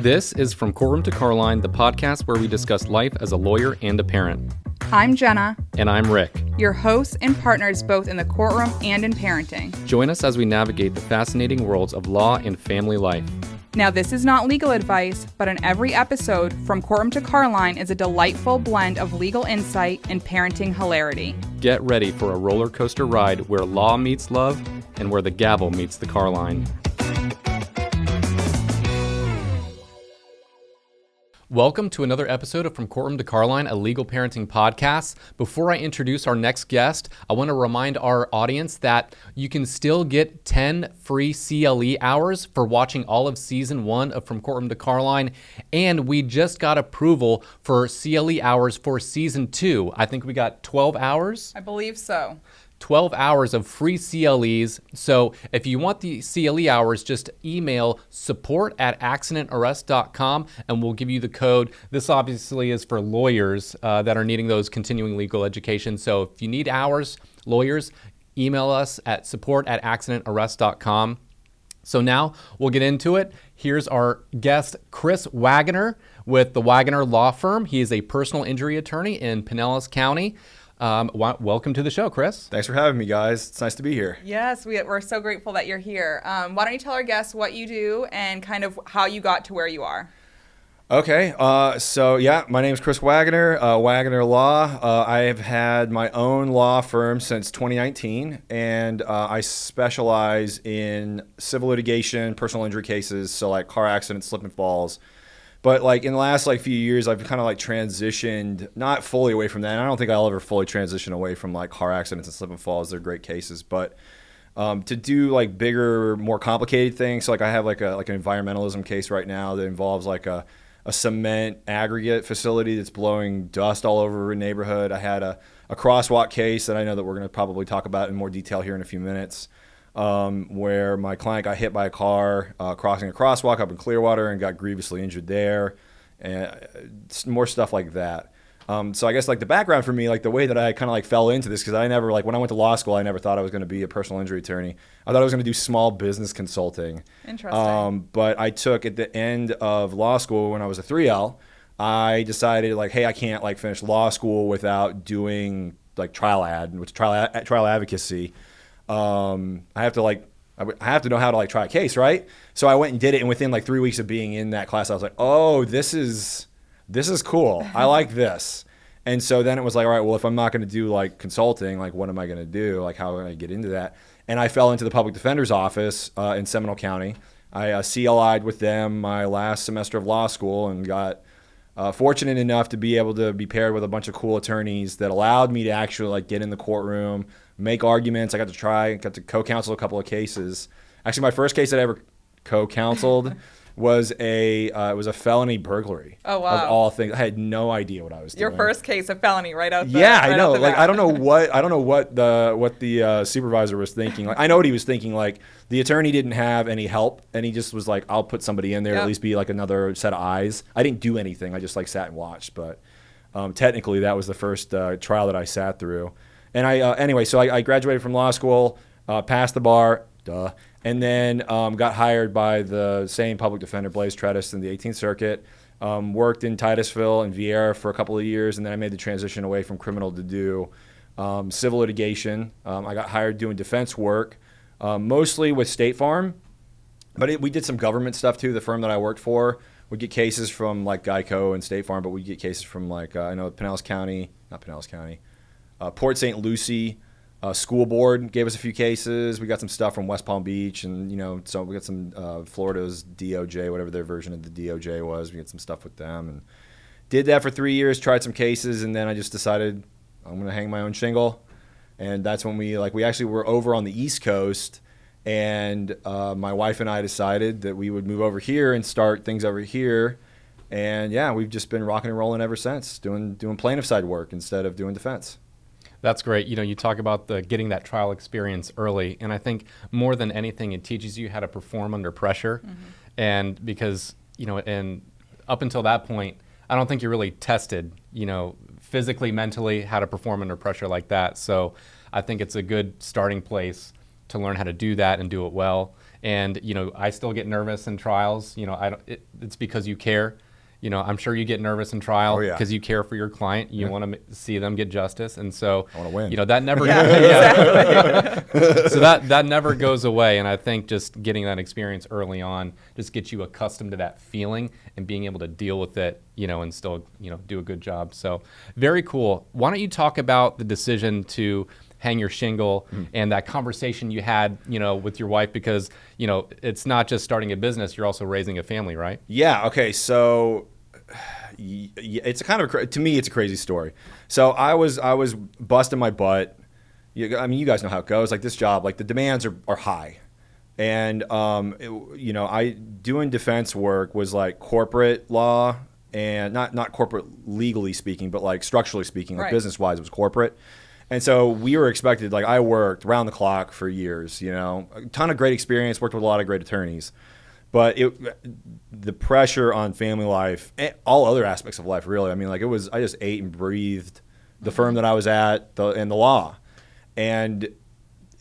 This is From Courtroom to Carline, the podcast where we discuss life as a lawyer and a parent. I'm Jenna. And I'm Rick. Your hosts and partners both in the courtroom and in parenting. Join us as we navigate the fascinating worlds of law and family life. Now, this is not legal advice, but in every episode, From Courtroom to Carline is a delightful blend of legal insight and parenting hilarity. Get ready for a roller coaster ride where law meets love and where the gavel meets the car line. Welcome to another episode of From Courtroom to Carline, a legal parenting podcast. Before I introduce our next guest, I want to remind our audience that you can still get 10 free CLE hours for watching all of Season 1 of From Courtroom to Carline, and we just got approval for CLE hours for Season 2. I think we got 12 hours? I believe so. 12 hours of free CLEs. So if you want the CLE hours, just email support@accidentarrest.com and we'll give you the code. This obviously is for lawyers that are needing those continuing legal education. So if you need hours, lawyers, email us at support@accidentarrest.com. So now we'll get into it. Here's our guest, Chris Waggener with the Waggener Law Firm. He is a personal injury attorney in Pinellas County. Welcome to the show, Chris. Thanks for having me, guys. It's nice to be here. Yes, we're so grateful that you're here. Why don't you tell our guests what you do and kind of how you got to where you are? Okay, my name is Chris Waggener, Waggener Law. I have had my own law firm since 2019, and I specialize in civil litigation, personal injury cases, so like car accidents, slip and falls. But like in the last few years, I've kind of transitioned, not fully away from that. And I don't think I'll ever fully transition away from car accidents and slip and falls. They're great cases, but to do bigger, more complicated things. So I have an environmentalism case right now that involves a cement aggregate facility that's blowing dust all over a neighborhood. I had a crosswalk case that I know that we're going to probably talk about in more detail here in a few minutes. Where my client got hit by a car crossing a crosswalk up in Clearwater and got grievously injured there, and more stuff like that. So I guess the background for me, the way that I kind of fell into this, because I never, when I went to law school, I never thought I was going to be a personal injury attorney. I thought I was going to do small business consulting. Interesting. But I took at the end of law school when I was a 3L, I decided hey, I can't finish law school without doing trial advocacy. I have to know how to try a case, right? So I went and did it, and within 3 weeks of being in that class, I was like, oh, this is cool. I like this. And so then it was all right, well, if I'm not going to do consulting, what am I going to do? How am I going to get into that? And I fell into the public defender's office in Seminole County. I CLI'd with them my last semester of law school and got fortunate enough to be able to be paired with a bunch of cool attorneys that allowed me to actually get in the courtroom, make arguments. I got to co-counsel a couple of cases. Actually, my first case that I ever co-counseled was a felony burglary. Oh, wow. Of all things. I had no idea what I was doing. Your first case of felony right out there. Yeah, I know. I don't know what the supervisor was thinking. I know what he was thinking. The attorney didn't have any help, and he just was I'll put somebody in there to at least be another set of eyes. I didn't do anything. I just sat and watched. But technically, that was the first trial that I sat through. And I graduated from law school, passed the bar, and then got hired by the same public defender, Blaise Tredis, in the 18th Circuit. Worked in Titusville and Vieira for a couple of years, and then I made the transition away from criminal to do civil litigation. I got hired doing defense work, mostly with State Farm, but we did some government stuff too. The firm that I worked for would get cases from Geico and State Farm, but we'd get cases from I know Port St. Lucie School Board gave us a few cases. We got some stuff from West Palm Beach, and so we got some Florida's DOJ, whatever their version of the DOJ was. We had some stuff with them, and did that for 3 years. Tried some cases, and then I just decided I'm going to hang my own shingle. And that's when we actually were over on the East Coast, and my wife and I decided that we would move over here and start things over here. And yeah, we've just been rocking and rolling ever since, doing plaintiff side work instead of doing defense. That's great. You talk about getting that trial experience early, and I think more than anything, it teaches you how to perform under pressure. Mm-hmm. And because, and up until that point, I don't think you're really tested, physically, mentally, how to perform under pressure like that. So I think it's a good starting place to learn how to do that and do it well. And, I still get nervous in trials. It's because you care. I'm sure you get nervous in trial Oh, yeah. because you care for your client. You want to see them get justice. And so, I want to win. that never, so that never goes away. And I think just getting that experience early on just gets you accustomed to that feeling and being able to deal with it, and still, do a good job. So very cool. Why don't you talk about the decision to hang your shingle and that conversation you had, with your wife, because, it's not just starting a business, you're also raising a family, right? Yeah. Okay. So it's to me, it's a crazy story. So I was busting my butt. You guys know how it goes. Like this job, like the demands are high. And, I doing defense work was like corporate law and not corporate legally speaking, but like structurally speaking, like business wise, it was corporate. And so we were expected, like I worked round the clock for years, a ton of great experience, worked with a lot of great attorneys. But the pressure on family life, and all other aspects of life, really. I mean, like I just ate and breathed the firm that I was at and the law. And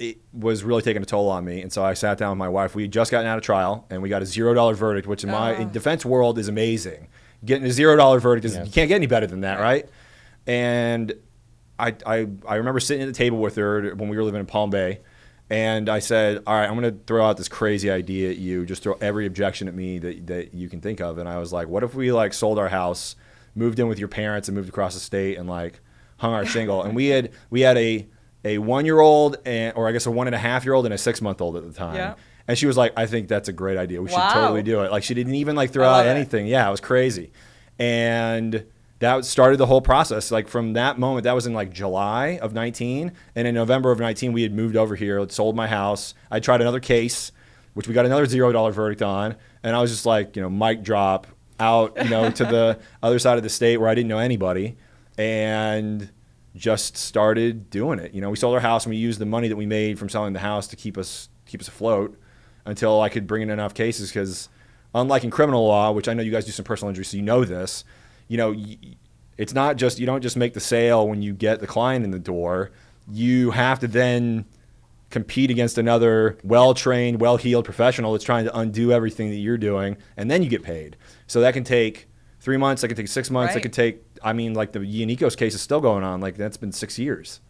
it was really taking a toll on me. And so I sat down with my wife. We had just gotten out of trial, and we got a $0 verdict, which in defense world is amazing. Getting a $0 verdict, you can't get any better than that, right? And I remember sitting at the table with her when we were living in Palm Bay. And I said, all right, I'm going to throw out this crazy idea at you. Just throw every objection at me that you can think of. And I was like, what if we like sold our house, moved in with your parents and moved across the state and like hung our shingle? And we had a 1-year-old or I guess a 1.5-year-old and a 6-month-old at the time. Yeah. And she was like, I think that's a great idea. We should totally do it. Like she didn't even like throw out anything. Yeah, it was crazy. And that started the whole process. Like from that moment, that was in like July of 19. And in November of 19, we had moved over here, sold my house. I tried another case, which we got another $0 verdict on. And I was just like, mic drop out, to the other side of the state where I didn't know anybody and just started doing it. We sold our house and we used the money that we made from selling the house to keep us afloat until I could bring in enough cases. Because unlike in criminal law, which I know you guys do some personal injury, so you know this, it's not just, you don't just make the sale when you get the client in the door. You have to then compete against another well-trained, well-heeled professional that's trying to undo everything that you're doing, and then you get paid. So that can take 3 months, that can take 6 months, It could take, like the Yaniko's case is still going on, like that's been 6 years.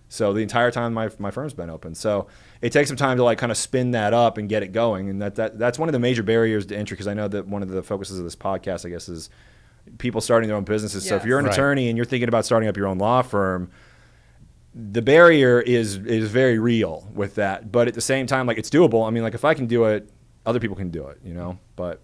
So the entire time my firm's been open. So it takes some time to like kind of spin that up and get it going. And that's one of the major barriers to entry, because I know that one of the focuses of this podcast, I guess, is people starting their own businesses. Yes. So if you're an attorney and you're thinking about starting up your own law firm, the barrier is very real with that. But at the same time, like it's doable. I mean, like if I can do it, other people can do it, but.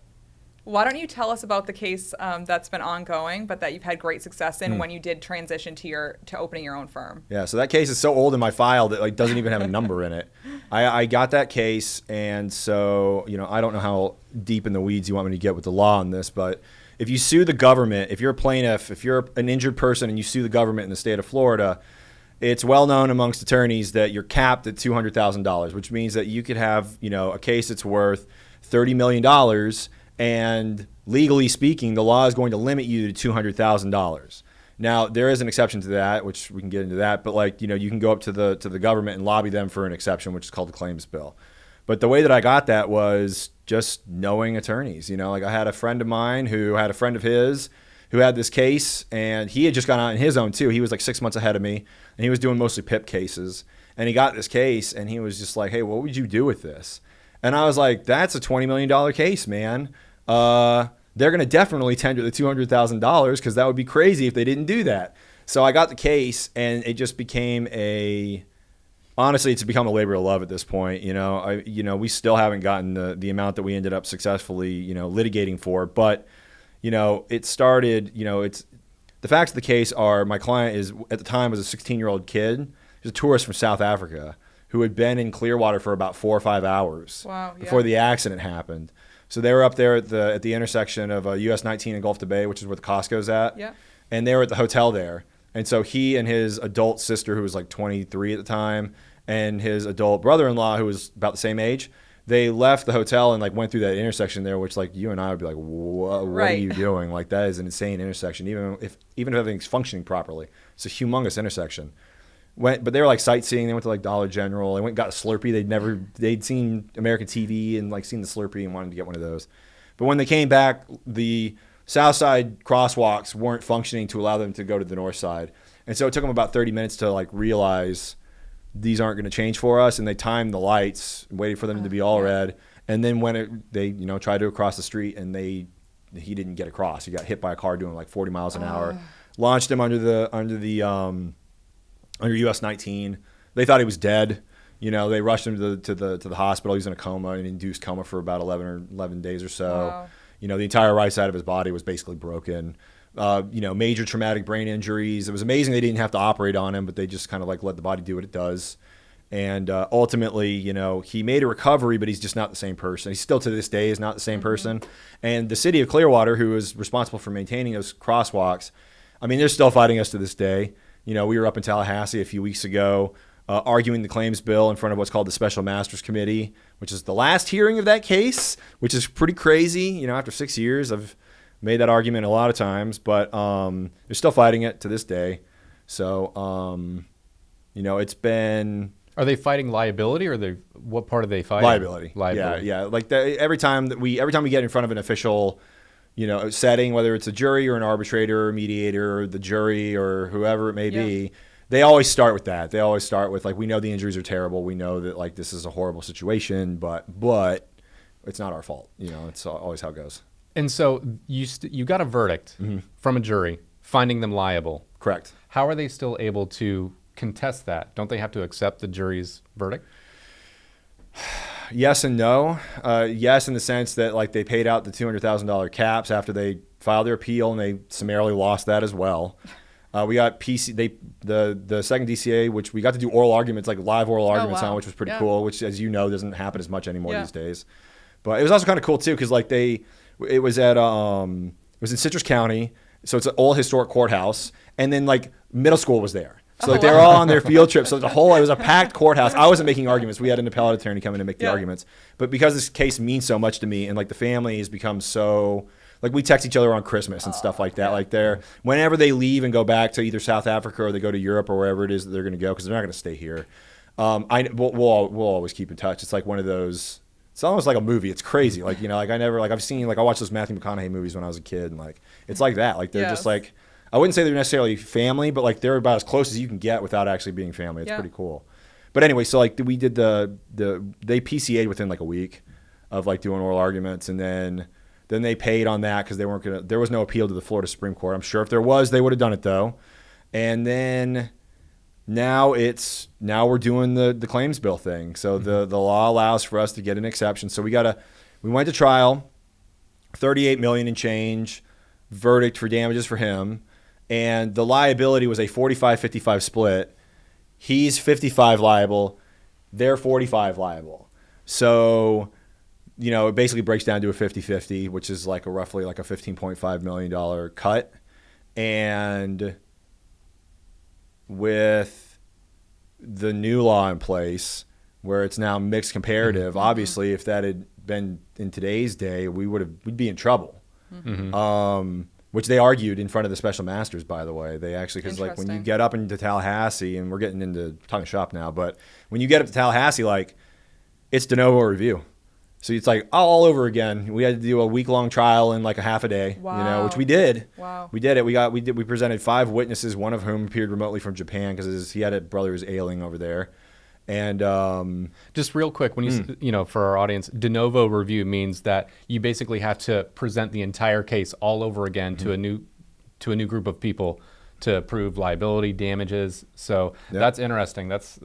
Why don't you tell us about the case that's been ongoing, but that you've had great success in when you did transition to opening your own firm? Yeah, so that case is so old in my file that like doesn't even have a number in it. I got that case, and so I don't know how deep in the weeds you want me to get with the law on this, but if you sue the government, if you're a plaintiff, if you're an injured person and you sue the government in the state of Florida, it's well known amongst attorneys that you're capped at $200,000, which means that you could have a case that's worth $30 million. And legally speaking, the law is going to limit you to $200,000. Now, there is an exception to that, which we can get into that. But like, you can go up to the government and lobby them for an exception, which is called the claims bill. But the way that I got that was just knowing attorneys. Like I had a friend of mine who had a friend of his who had this case, and he had just gone out on his own too. He was like 6 months ahead of me, and he was doing mostly PIP cases. And he got this case, and he was just like, hey, what would you do with this? And I was like, that's a $20 million case, man. They're going to definitely tender the $200,000 because that would be crazy if they didn't do that. So I got the case, and it just became honestly, it's become a labor of love at this point. We still haven't gotten the amount that we ended up successfully, litigating for. But, it started, it's the facts of the case are my client at the time was a 16-year-old kid. He's a tourist from South Africa who had been in Clearwater for about 4 or 5 hours before the accident happened. So they were up there at the intersection of US 19 and Gulf to Bay, which is where the Costco's at. Yeah. And they were at the hotel there. And so he and his adult sister, who was like 23 at the time, and his adult brother-in-law, who was about the same age, they left the hotel and like went through that intersection there, which like you and I would be like, what are you doing? Like that is an insane intersection, even if everything's functioning properly. It's a humongous intersection. but they were like sightseeing. They went to like Dollar General. They went and got a Slurpee. They'd seen American TV and like seen the Slurpee and wanted to get one of those. But when they came back, the south side crosswalks weren't functioning to allow them to go to the north side. And so it took them about 30 minutes to like realize these aren't going to change for us. And they timed the lights, waited for them to be all red. And then when they tried to cross the street and he didn't get across. He got hit by a car doing like 40 miles an hour. Launched him under US 19. They thought he was dead. They rushed him to the hospital. He was in a coma, an induced coma for about 11 days or so. Wow. The entire right side of his body was basically broken. Major traumatic brain injuries. It was amazing they didn't have to operate on him, but they just kind of like let the body do what it does. And ultimately, he made a recovery, but he's just not the same person. He still to this day is not the same person. And the city of Clearwater, who is responsible for maintaining those crosswalks, I mean, they're still fighting us to this day. We were up in Tallahassee a few weeks ago arguing the claims bill in front of what's called the Special Masters Committee, which is the last hearing of that case, which is pretty crazy. After 6 years, I've made that argument a lot of times, but they're still fighting it to this day. So, it's been... Are they fighting liability, or what part are they fighting? Liability. Yeah. Like every time we get in front of an official, setting, whether it's a jury or an arbitrator or mediator or the jury or whoever it may be, they always start with that. They always start with like, we know the injuries are terrible. We know that like this is a horrible situation, but it's not our fault. It's always how it goes. And so you got a verdict from a jury finding them liable. Correct. How are they still able to contest that? Don't they have to accept the jury's verdict? Yes and no. Yes, in the sense that like they paid out the $200,000 caps after they filed their appeal, and they summarily lost that as well. We got the second DCA, which we got to do oral arguments, like live oral arguments on, which was pretty cool. Which, as you know, doesn't happen as much anymore these days. But it was also kind of cool too, because like it was in Citrus County, so it's an old historic courthouse, and then like middle school was there. So like they were all on their field trip. So it was a packed courthouse. I wasn't making arguments. We had an appellate attorney come in and make the arguments. But because this case means so much to me, and like the family has become so, like we text each other on Christmas and stuff like that. Like whenever they leave and go back to either South Africa or they go to Europe or wherever it is that they're going to go, because they're not going to stay here. We'll always keep in touch. It's like one of those. It's almost like a movie. It's crazy. Like I've seen, like I watched those Matthew McConaughey movies when I was a kid, and like it's like that. Like they're just like, I wouldn't say they're necessarily family, but like they're about as close as you can get without actually being family. It's pretty cool. But anyway, so like we did they PCA'd within like a week of like doing oral arguments, and then they paid on that because there was no appeal to the Florida Supreme Court. I'm sure if there was, they would have done it though. And then now we're doing the claims bill thing. So the law allows for us to get an exception. So we went to trial, $38 million and change, verdict for damages for him. And the liability was a 45-55 split. He's 55 liable. They're 45 liable. So, it basically breaks down to a 50-50, which is like roughly like a $15.5 million cut. And with the new law in place, where it's now mixed comparative, obviously, if that had been in today's day, we'd be in trouble. Which they argued in front of the special masters, by the way. They actually, because like when you get up into Tallahassee, and we're getting into talking shop now, but when you get up to Tallahassee, like it's de novo review. So it's like all over again. We had to do a week-long trial in like a half a day, which we did. Wow. We did it. We presented 5 witnesses, one of whom appeared remotely from Japan because he had a brother who was ailing over there. And just real quick, when you for our audience, de novo review means that you basically have to present the entire case all over again to a new group of people to prove liability, damages. So that's interesting. That's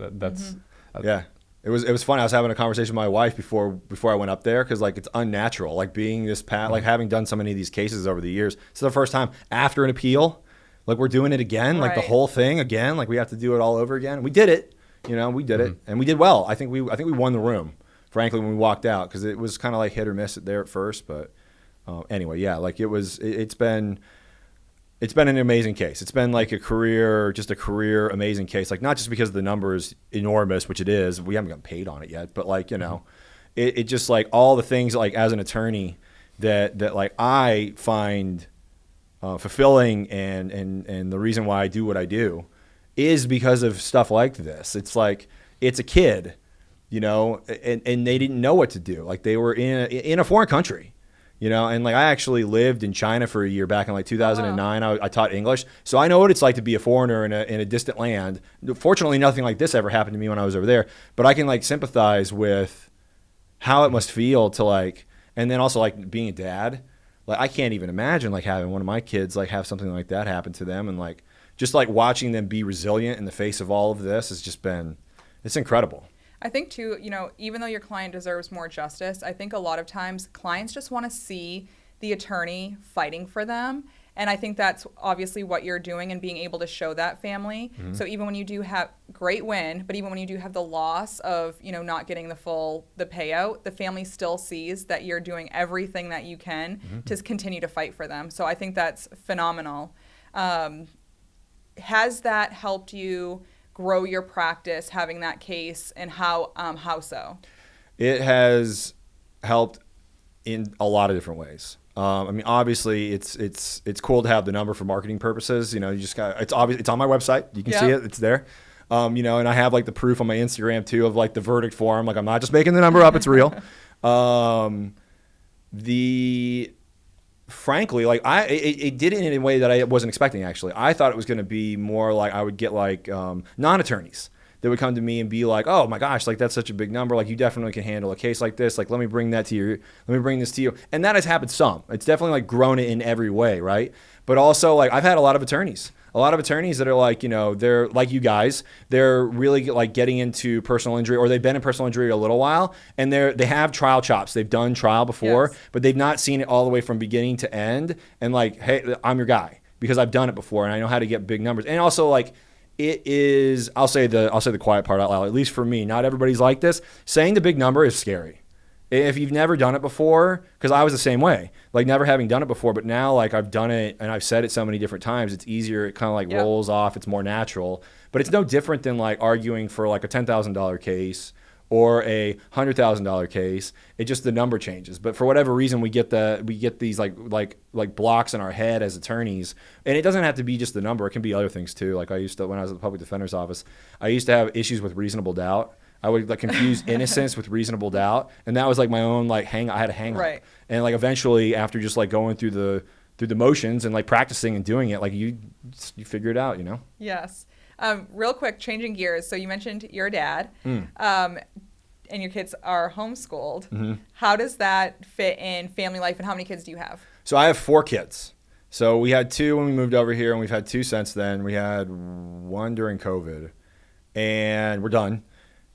yeah. It was fun. I was having a conversation with my wife before I went up there, because like it's unnatural, like being this like having done so many of these cases over the years. It's the first time after an appeal, like we're doing it again, like the whole thing again, like we have to do it all over again. We did it. We did it, and we did well. I think we won the room, frankly, when we walked out, because it was kind of like hit or miss there at first. But anyway, yeah, like it's been an amazing case. It's been like a career amazing case. Like not just because the number is enormous, which it is. We haven't gotten paid on it yet, but like it just like all the things like as an attorney that like I find fulfilling and the reason why I do what I do is because of stuff like this. It's like, it's a kid, you know, and they didn't know what to do. Like, they were in a foreign country, you know, and like, I actually lived in China for a year back in like 2009. I taught English. So I know what it's like to be a foreigner in a distant land. Fortunately, nothing like this ever happened to me when I was over there, but I can like sympathize with how it must feel to like, and then also like being a dad. Like, I can't even imagine like having one of my kids like have something like that happen to them, and like just like watching them be resilient in the face of all of this has just been, it's incredible. I think too, you know, even though your client deserves more justice, I think a lot of times clients just want to see the attorney fighting for them. And I think that's obviously what you're doing and being able to show that family. Mm-hmm. So even when you do have great win, but even when you do have the loss of, you know, not getting the payout, the family still sees that you're doing everything that you can mm-hmm. to continue to fight for them. So I think that's phenomenal. Has that helped you grow your practice, having that case, and how so? It has helped in a lot of different ways. I mean, obviously, it's cool to have the number for marketing purposes. You know, you just got, it's obvious, it's on my website. You can see it. It's there. You know, and I have like the proof on my Instagram too of like the verdict form. Like, I'm not just making the number up; it's real. Frankly, like it did it in a way that I wasn't expecting. Actually, I thought it was going to be more like I would get like non-attorneys that would come to me and be like, "Oh my gosh, like that's such a big number. Like, you definitely can handle a case like this. Like, let me bring this to you." And that has happened some. It's definitely like grown it in every way, right? But also, like, I've had a lot of attorneys that are like, you know, they're like you guys. They're really like getting into personal injury, or they've been in personal injury a little while, and they have trial chops. They've done trial before, yes, but they've not seen it all the way from beginning to end. And like, hey, I'm your guy because I've done it before and I know how to get big numbers. And also, like, it is, I'll say the quiet part out loud, at least for me. Not everybody's like this. Saying the big number is scary. If you've never done it before, because I was the same way, like never having done it before, but now like I've done it and I've said it so many different times, it's easier. It kind of like rolls off. It's more natural, but it's no different than like arguing for like a $10,000 case or a $100,000 case. It just, the number changes. But for whatever reason, we get these like blocks in our head as attorneys, and it doesn't have to be just the number. It can be other things too. Like, I used to, when I was at the public defender's office, I used to have issues with reasonable doubt. I would like confuse innocence with reasonable doubt, and that was like my own like I had a hang up. Right. And like eventually, after just like going through the motions and like practicing and doing it, like you figure it out, you know. Yes. Real quick, changing gears. So you mentioned your dad, and your kids are homeschooled. Mm-hmm. How does that fit in family life, and how many kids do you have? So I have 4 kids. So we had 2 when we moved over here, and we've had 2 since then. We had 1 during COVID, and we're done.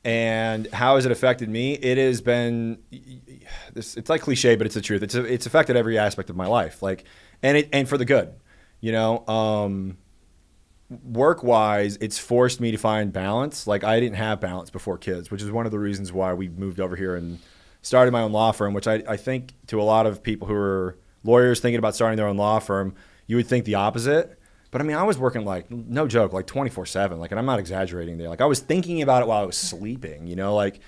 And how has it affected me? It has been, it's like cliche, but it's the truth. It's affected every aspect of my life, like, and for the good, you know. Work-wise, it's forced me to find balance. Like, I didn't have balance before kids, which is one of the reasons why we moved over here and started my own law firm, which I think to a lot of people who are lawyers thinking about starting their own law firm, you would think the opposite. But I mean, I was working like, no joke, like 24/7. Like, and I'm not exaggerating there. Like, I was thinking about it while I was sleeping, you know, like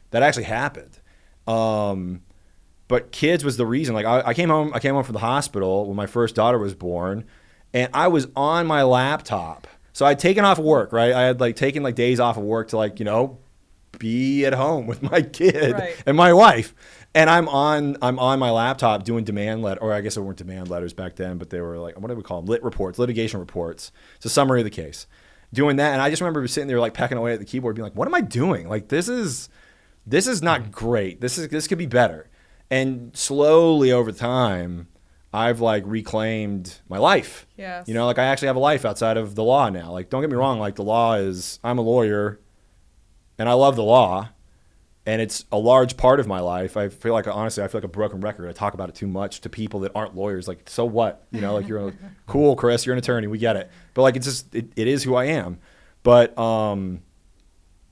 that actually happened. But kids was the reason. Like, I came home from the hospital when my first daughter was born, and I was on my laptop. So I'd taken off work, right? I had like taken like days off of work to like, you know, be at home with my kid and my wife. And I'm on my laptop doing or I guess it weren't demand letters back then, but they were like, what do we call them? Litigation reports. It's a summary of the case. Doing that, and I just remember sitting there like pecking away at the keyboard, being like, what am I doing? Like, this is not great. This could be better. And slowly over time, I've like reclaimed my life. Yes. You know, like I actually have a life outside of the law now. Like, don't get me wrong, like the law is, I'm a lawyer and I love the law. And it's a large part of my life. I feel like, honestly, I feel like a broken record. I talk about it too much to people that aren't lawyers. Like, so what? You know, like, you're cool, Chris, you're an attorney. We get it. But like, it's just, it is who I am. But I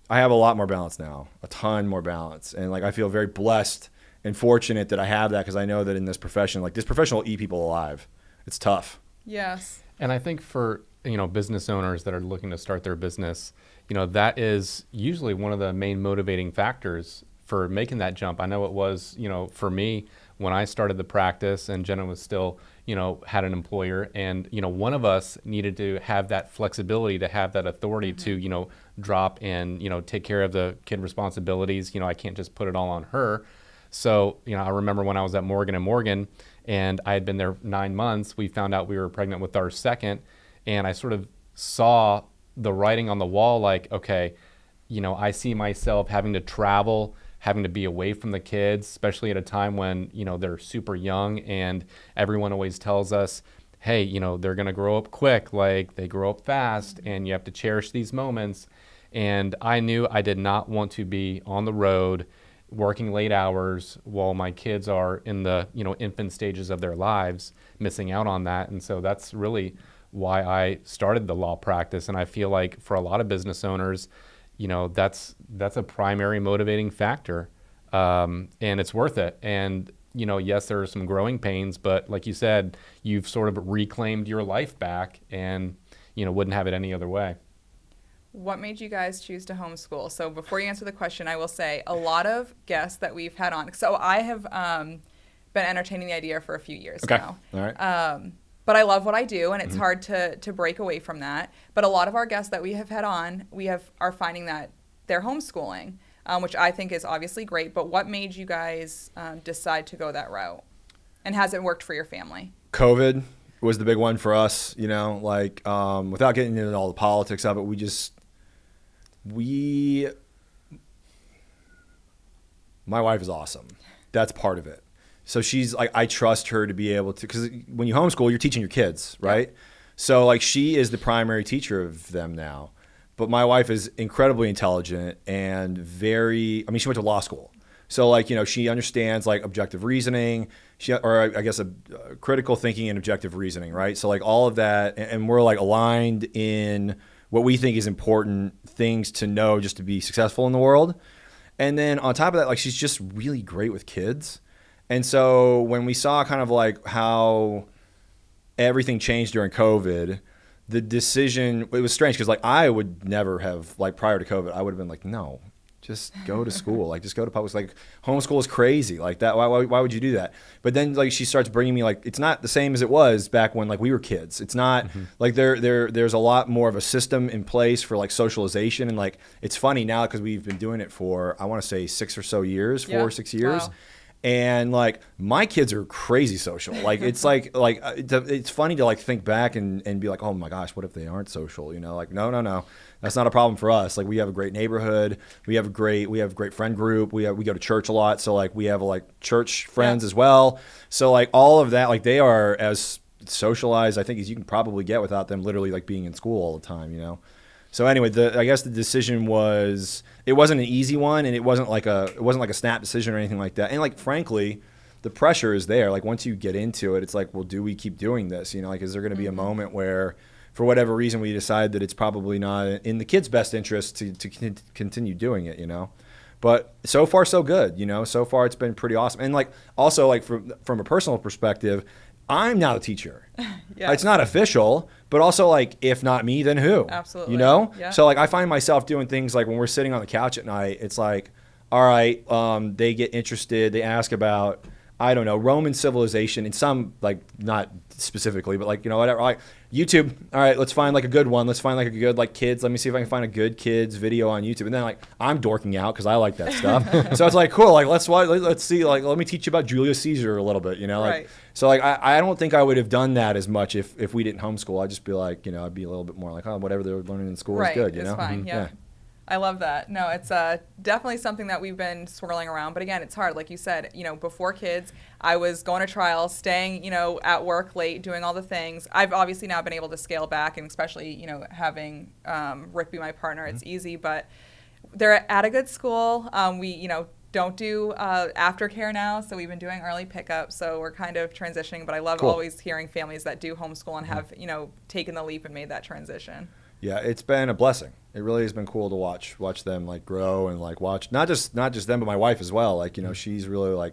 have a lot more balance now, a ton more balance. And like, I feel very blessed and fortunate that I have that, because I know that in this profession, like this profession will eat people alive. It's tough. Yes. And I think for, you know, business owners that are looking to start their business, you know, that is usually one of the main motivating factors for making that jump. I know it was, you know, for me when I started the practice and Jenna was still, had an employer, and, one of us needed to have that flexibility, to have that authority to, drop and, take care of the kid responsibilities. I can't just put it all on her. So, I remember when I was at Morgan & Morgan and I had been there 9 months, we found out we were pregnant with our second, and I sort of saw the writing on the wall, like, okay, I see myself having to travel, having to be away from the kids, especially at a time when, they're super young, and everyone always tells us, hey, they're going to grow up quick, like they grow up fast, and you have to cherish these moments. And I knew I did not want to be on the road working late hours while my kids are in the, infant stages of their lives, missing out on that. And so that's really why I started the law practice. And I feel like for a lot of business owners, that's a primary motivating factor, and it's worth it. And yes, there are some growing pains, but like you said, you've sort of reclaimed your life back, and wouldn't have it any other way. What made you guys choose to homeschool? So before you answer the question, I will say a lot of guests that we've had on. So I have been entertaining the idea for a few years now. All right. But I love what I do, and it's hard to break away from that. But a lot of our guests that we have had on, are finding that they're homeschooling, which I think is obviously great. But what made you guys decide to go that route? And has it worked for your family? COVID was the big one for us, without getting into all the politics of it, my wife is awesome. That's part of it. So she's like, I trust her to be able to, because when you homeschool, you're teaching your kids, right? Yeah. So she is the primary teacher of them now. But my wife is incredibly intelligent and she went to law school. So she understands objective reasoning, critical thinking and objective reasoning, right? So all of that, and we're aligned in what we think is important things to know just to be successful in the world. And then on top of that, she's just really great with kids. And so when we saw kind of how everything changed during COVID, the decision, it was strange because I would never have, prior to COVID, I would have been no, just go to school, just go to public, homeschool is crazy, that. Why would you do that? But then she starts bringing me it's not the same as it was back when we were kids. It's not there's a lot more of a system in place for socialization, and it's funny now because we've been doing it for, I want to say 6 or so years, 4 or 6 years. Wow. And my kids are crazy social. It's it's funny to think back and be oh my gosh, what if they aren't social? No, that's not a problem for us. We have a great neighborhood. We have a great friend group. We go to church a lot. So we have church friends as well. So all of that, they are as socialized, I think, as you can probably get without them literally being in school all the time, So anyway, I guess the decision was, it wasn't an easy one, and it wasn't like a snap decision or anything like that. And frankly, the pressure is there. Once you get into it, it's well, do we keep doing this? Is there going to be a moment where, for whatever reason, we decide that it's probably not in the kids' best interest to continue doing it? But so far so good. So far it's been pretty awesome. And also from a personal perspective, I'm now a teacher. Yes. It's not official, but also if not me, then who? Absolutely. Yeah. So I find myself doing things when we're sitting on the couch at night, it's all right, they get interested, they ask about, I don't know, Roman civilization, and some not specifically, but whatever, YouTube. All right, let's find a good one. Let's find a good kids. Let me see if I can find a good kids video on YouTube. And then I'm dorking out because I like that stuff. So it's cool. Let's see. Let me teach you about Julius Caesar a little bit. Right. So I don't think I would have done that as much if we didn't homeschool. I'd just be I'd be a little bit more whatever they're learning in school is good. It's fine. Yeah. I love that. No, it's definitely something that we've been swirling around. But again, it's hard. Like you said, before kids, I was going to trial, staying, at work late, doing all the things. I've obviously now been able to scale back, and especially, having Rick be my partner, it's easy. But they're at a good school. We, don't do aftercare now, so we've been doing early pickup. So we're kind of transitioning. But I love always hearing families that do homeschool and have, taken the leap and made that transition. Yeah, it's been a blessing. It really has been cool to watch them grow and watch not just them, but my wife as well. She's really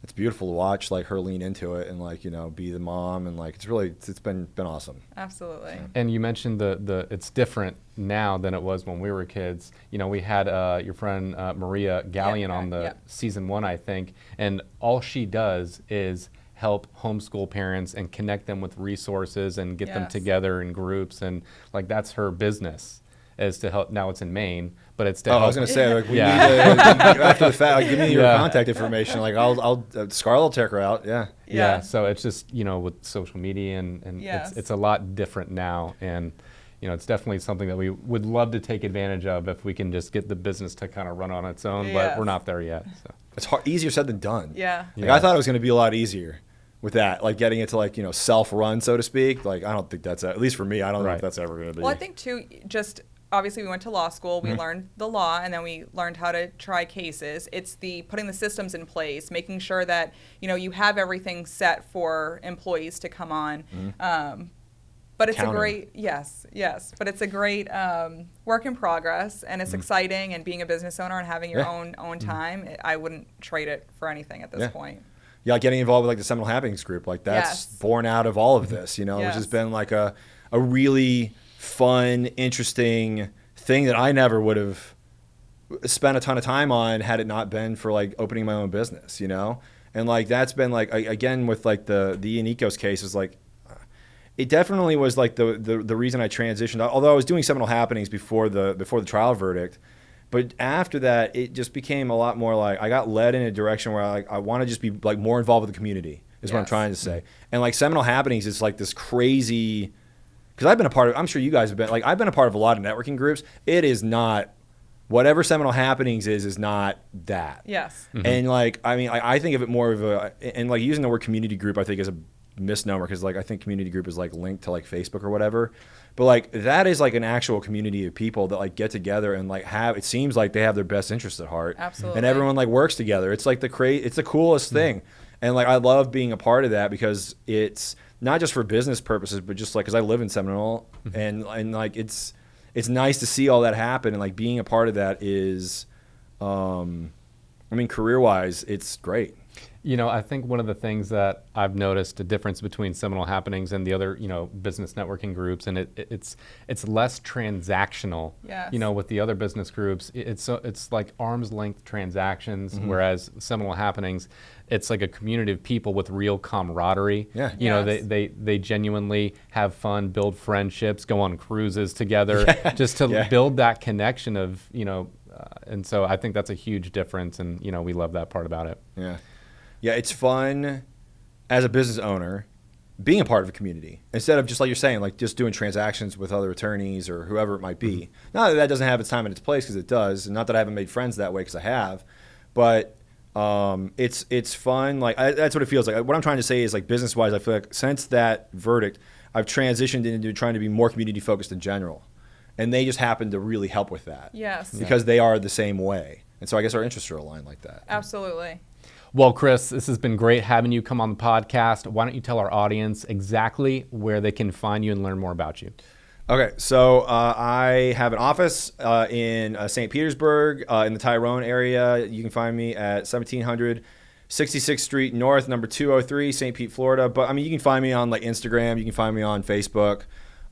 it's beautiful to watch like her lean into it and like, you know, be the mom, and like it's been awesome. Absolutely. And you mentioned the it's different now than it was when we were kids. You know, we had your friend Maria Gallion on the season 1, I think, and all she does is help homeschool parents and connect them with resources and get them together in groups, and like that's her business. Is to help. Now it's in Maine, but it's to help. I was going to say, like, we need to, after the fact, like, give me your contact information. Like, I'll Scarlett will check her out. Yeah. So it's just, you know, with social media and it's a lot different now, and you know, it's definitely something that we would love to take advantage of if we can just get the business to kind of run on its own. But we're not there yet. So it's easier said than done. Yeah. Like, I thought it was going to be a lot easier with that, like getting it to like, you know, self-run, so to speak. Like, I don't think that's at least for me. I don't know if that's ever going to be. Well, I think too, just. Obviously, we went to law school, we learned the law, and then we learned how to try cases. It's the putting the systems in place, making sure that, you know, you have everything set for employees to come on. But it's a great, but it's a great work in progress, and it's exciting, and being a business owner and having your own time, I wouldn't trade it for anything at this point. Yeah, getting involved with like the Seminole Happenings group, like that's born out of all of this, you know, which has been like a really fun, interesting thing that I never would have spent a ton of time on had it not been for like opening my own business, you know? And like that's been like, again, with like the Ionikos case is like, it definitely was like the reason I transitioned, although I was doing Seminole Happenings before the trial verdict. But after that, it just became a lot more like I got led in a direction where I want to just be like more involved with the community is what I'm trying to say. And like Seminole Happenings is like this crazy, because I've been a part of, I'm sure you guys have been, like I've been a part of a lot of networking groups. It is not, whatever Seminole Happenings is not that. Yes. And like, I mean, I think of it more of a, and like using the word community group I think is a misnomer, because like I think community group is like linked to like Facebook or whatever. But like that is like an actual community of people that like get together and like have, it seems like they have their best interests at heart. Absolutely. And everyone like works together. It's like it's the coolest thing. And like I love being a part of that because it's not just for business purposes, but just like because I live in Seminole, and like it's nice to see all that happen, and like being a part of that is, I mean, career-wise, it's great. You know, I think one of the things that I've noticed a difference between Seminole Happenings and the other, you know, business networking groups, and it's less transactional. Yes. You know, with the other business groups, it's like arm's length transactions, whereas Seminole Happenings, it's like a community of people with real camaraderie. Yeah. You know, they genuinely have fun, build friendships, go on cruises together, just to build that connection of, you know, and so I think that's a huge difference, and you know, we love that part about it. Yeah. Yeah, it's fun as a business owner being a part of a community instead of just like you're saying, like just doing transactions with other attorneys or whoever it might be. Not that that doesn't have its time and its place, because it does, and not that I haven't made friends that way, because I have, but it's fun. Like that's what it feels like. What I'm trying to say is like business-wise, I feel like since that verdict, I've transitioned into trying to be more community focused in general, and they just happen to really help with that. Yes. Because they are the same way, and so I guess our interests are aligned like that. Absolutely. Well, Chris, this has been great having you come on the podcast. Why don't you tell our audience exactly where they can find you and learn more about you? Okay, so I have an office in St. Petersburg in the Tyrone area. You can find me at 1700 66th Street North, number 203, St. Pete, Florida. But I mean, you can find me on like Instagram. You can find me on Facebook.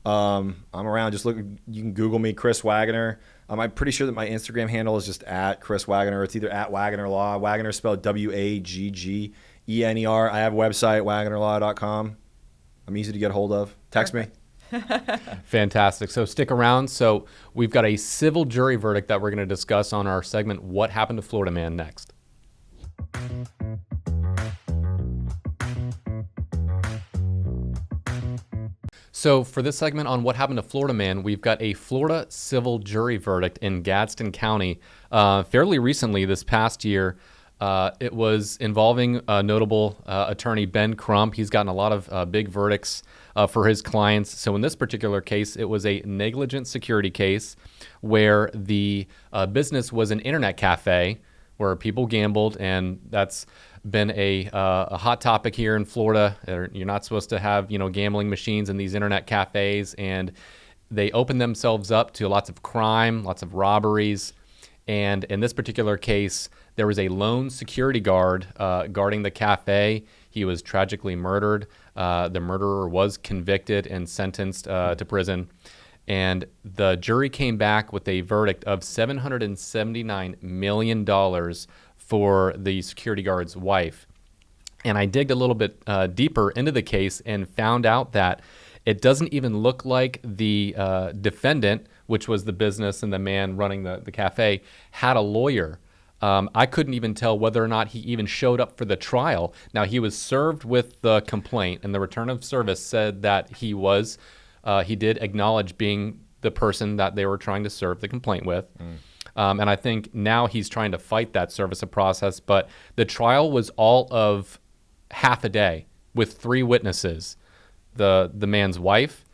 I'm around. Just look. You can Google me, Chris Waggener. I'm pretty sure that my Instagram handle is just at Chris Waggener. It's either at Waggener Law. Waggener spelled Waggener. I have a website, waggenerlaw.com. I'm easy to get a hold of. Text me. Fantastic. So stick around. So we've got a civil jury verdict that we're going to discuss on our segment, What Happened to Florida Man, next. So for this segment on What Happened to Florida Man, we've got a Florida civil jury verdict in Gadsden County fairly recently this past year. It was involving notable attorney Ben Crump. He's gotten a lot of big verdicts for his clients. So in this particular case, it was a negligent security case where the business was an internet cafe where people gambled, and that's been a hot topic here in Florida. You're not supposed to have, gambling machines in these internet cafes, and they open themselves up to lots of crime, lots of robberies. And in this particular case, There was a lone security guard guarding the cafe. He was tragically murdered. The murderer was convicted and sentenced to prison. And the jury came back with a verdict of $779 million for the security guard's wife. And I digged a little bit deeper into the case and found out that it doesn't even look like the defendant, which was the business and the man running the cafe, had a lawyer. I couldn't even tell whether or not he even showed up for the trial. Now, he was served with the complaint, and the return of service said that he did acknowledge being the person that they were trying to serve the complaint with. And I think now he's trying to fight that service of process. But the trial was all of half a day with 3 witnesses, the man's wife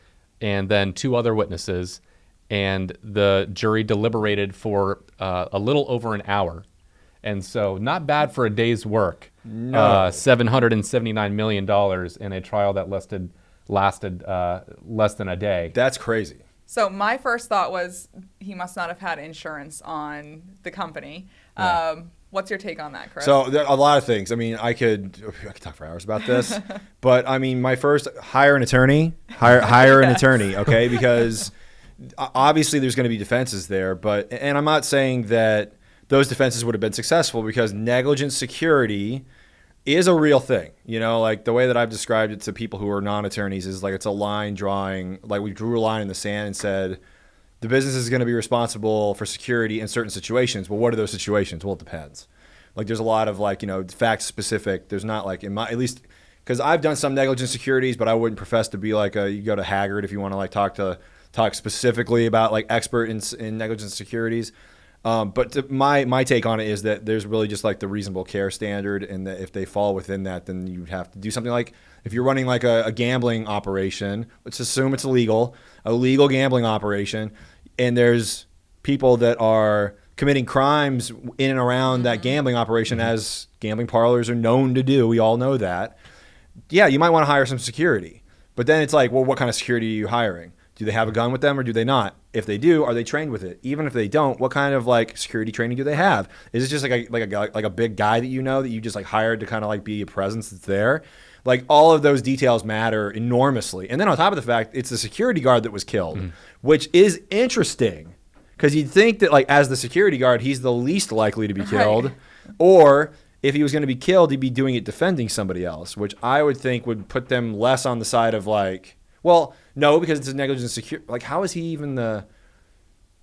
and then 2 other witnesses. And the jury deliberated for a little over an hour. And so not bad for a day's work. No. $779 million in a trial that lasted less than a day. That's crazy. So my first thought was he must not have had insurance on the company. Yeah. What's your take on that, Chris? So there are a lot of things. I mean, I could talk for hours about this, but I mean, my first, hire an attorney, hire an attorney, okay? Because obviously there's going to be defenses there, and I'm not saying that those defenses would have been successful, because negligent security is a real thing. You know, like the way that I've described it to people who are non-attorneys is like it's a line drawing, like we drew a line in the sand and said, the business is going to be responsible for security in certain situations. Well, what are those situations? Well, it depends. Like there's a lot of like, you know, fact specific. There's not like, at least because I've done some negligent securities, but I wouldn't profess to be like you go to Haggard if you want to like talk specifically about like expert in negligent securities. But my take on it is that there's really just like the reasonable care standard, and that if they fall within that, then you have to do something like if you're running like a gambling operation, let's assume it's a legal gambling operation, and there's people that are committing crimes in and around that gambling operation, as gambling parlors are known to do. We all know that. Yeah, you might want to hire some security, but then it's like, well, what kind of security are you hiring? Do they have a gun with them or do they not? If they do, are they trained with it? Even if they don't, what kind of like security training do they have? Is it just like a big guy that you know that you just like hired to kind of like be a presence that's there? Like all of those details matter enormously. And then on top of the fact, it's the security guard that was killed, which is interesting because you'd think that like as the security guard, he's the least likely to be killed, Right. Or if he was going to be killed, he'd be doing it defending somebody else, which I would think would put them less on the side of like, well, no, because it's a negligent security. Like, how is he even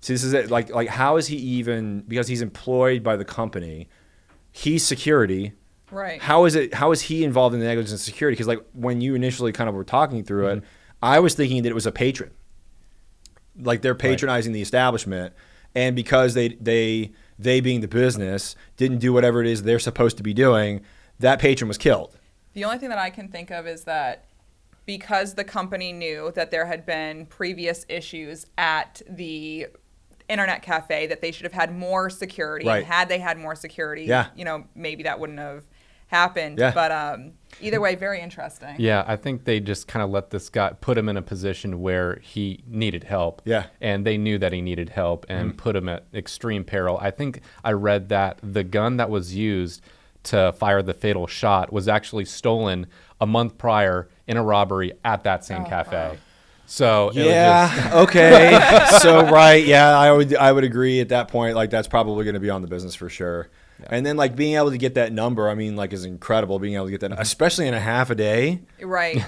See, this is it. Like, how is he even? Because he's employed by the company, he's security. Right. How is he involved in the negligent security? Because like when you initially kind of were talking through it, I was thinking that it was a patron. Like they're patronizing the establishment, and because they being the business didn't do whatever it is they're supposed to be doing, that patron was killed. The only thing that I can think of is that because the company knew that there had been previous issues at the internet cafe, that they should have had more security. Right. And had they had more security, Yeah. you know, maybe that wouldn't have happened. Yeah. But either way, very interesting. Yeah, I think they just kind of let this guy, put him in a position where he needed help. Yeah. And they knew that he needed help and put him at extreme peril. I think I read that the gun that was used to fire the fatal shot was actually stolen a month prior in a robbery at that same cafe. Wow. So it was Yeah. Okay. So right. Yeah, I would agree at that point. Like that's probably going to be on the business for sure. Yeah. And then like being able to get that number, I mean, like is incredible. Being able to get that, especially in a half a day. Right.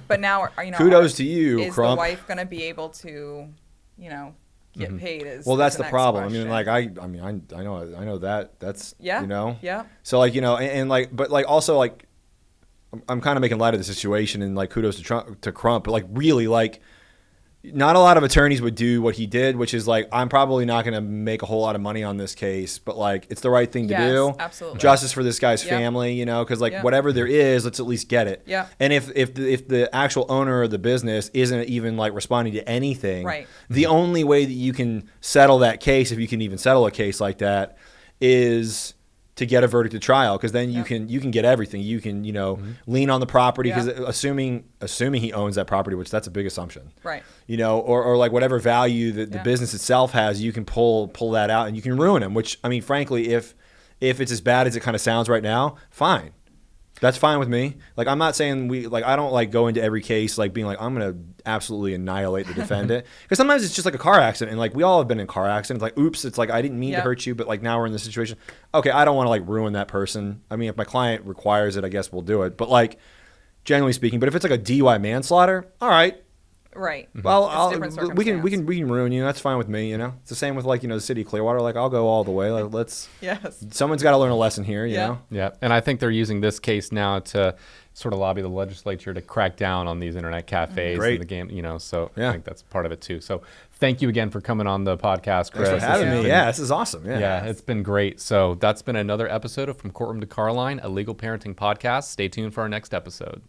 But now, you know, kudos to you, is Crump. the wife going to be able to, you know, get paid? Well, that's is the next problem. question. I mean, I know that. That's Yeah. You know. Yeah. So like, you know, and like, but like also like, I'm kind of making light of the situation, and like kudos to Crump, but like really like, not a lot of attorneys would do what he did, which is like, I'm probably not going to make a whole lot of money on this case, but like it's the right thing to do. Absolutely. Justice for this guy's Yep. family, you know, because like Yep. whatever there is, let's at least get it. Yeah. And if the actual owner of the business isn't even like responding to anything, Right. the only way that you can settle that case, if you can even settle a case like that, is to get a verdict at trial, because then you can get everything. You can, you know, lean on the property, because assuming he owns that property, which that's a big assumption. Right. You know, or like whatever value that the business itself has, you can pull that out and you can ruin him. Which, I mean, frankly, if If it's as bad as it kind of sounds right now, fine. That's fine with me. Like, I'm not saying I don't like go into every case like being like, I'm going to absolutely annihilate the defendant. Because sometimes it's just like a car accident. And like, we all have been in car accidents. Like, oops, it's like, I didn't mean to hurt you, but like now we're in this situation. Okay, I don't want to like ruin that person. I mean, if my client requires it, I guess we'll do it. But like, generally speaking, but if it's like a DUI manslaughter, all right. Right. Well, we different can ruin you. That's fine with me. It's the same with like the city of Clearwater. Like, I'll go all the way. Like, let's. Yes. Someone's got to learn a lesson here. You know. Yeah, and I think they're using this case now to sort of lobby the legislature to crack down on these internet cafes and the game. So I think that's part of it too. So thank you again for coming on the podcast, Chris. Thanks for having me. This is awesome. Yeah, it's been great. So that's been another episode of From Courtroom to Carline, a legal parenting podcast. Stay tuned for our next episode.